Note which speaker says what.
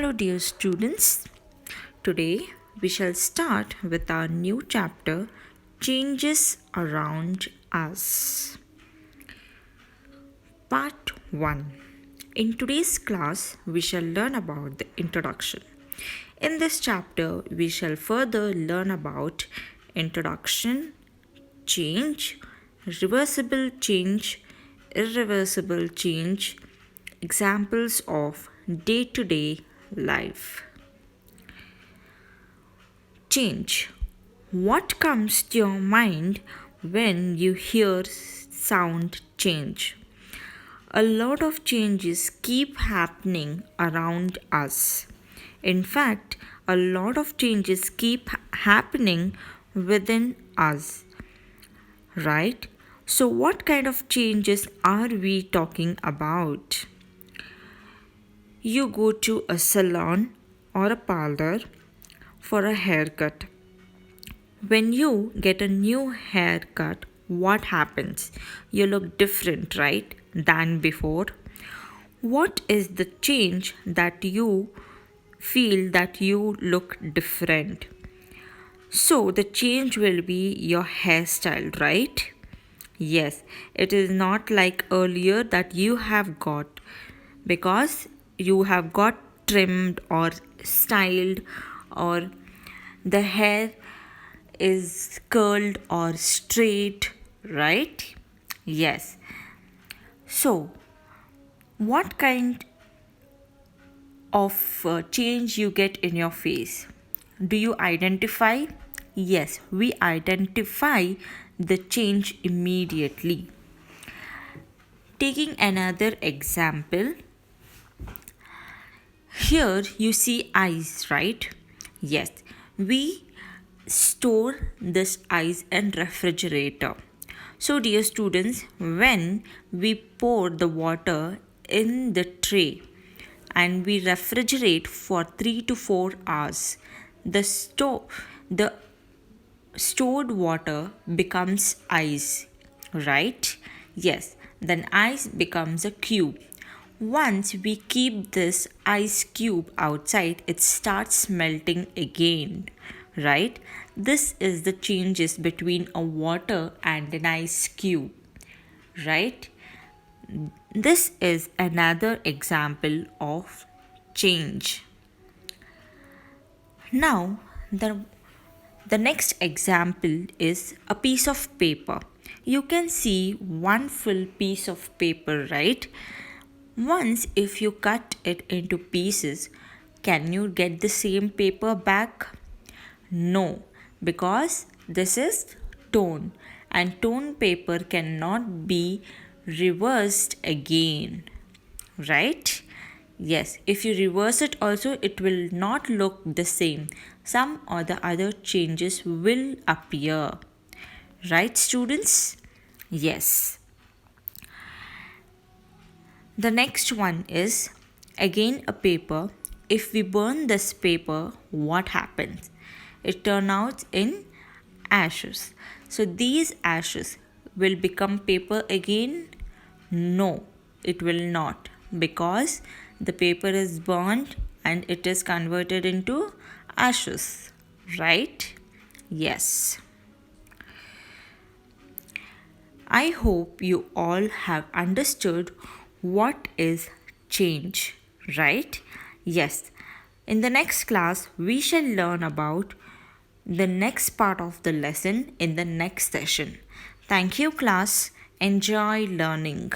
Speaker 1: Hello, dear students. Today we shall start with our new chapter Changes Around Us. Part 1. In today's class, we shall learn about the introduction. In this chapter, we shall further learn about introduction, change, reversible change, irreversible change, examples of day to day life. Change. What comes to your mind when you hear sound change? A lot of changes keep happening around us. In fact, a lot of changes keep happening within us. Right? So, what kind of changes are we talking about? You go to a salon or a parlor for a haircut. When you get a new haircut, what happens? You look different, right, than before. What is the change that you feel that you look different? So, the change will be your hairstyle, right? Yes, it is not like earlier that you have got, because you have got trimmed or styled, or the hair is curled or straight, right? Yes. So, what kind of change you get in your face? Do you identify? Yes, we identify the change immediately. Taking another example, here you see ice, right? Yes, we store this ice in refrigerator. So dear students, when we pour the water in the tray and we refrigerate for 3 to 4 hours, the stored water becomes ice, right? Yes, then ice becomes a cube. Once we keep this ice cube outside, it starts melting again, right? This is the changes between a water and an ice cube, right? This is another example of change. Now, the next example is a piece of paper. You can see one full piece of paper, right? Once, if you cut it into pieces, can you get the same paper back? No, because this is tone, and tone paper cannot be reversed again, right? Yes, if you reverse it also, it will not look the same. Some or the other changes will appear, right, students? Yes. The next one is again a paper. If we burn this paper, what happens? It turns out in ashes. So these ashes will become paper again? No, it will not, because the paper is burned and it is converted into ashes, right? Yes. I hope you all have understood what is change, right? Yes. In the next class, we shall learn about the next part of the lesson in the next session. Thank you, class. Enjoy learning.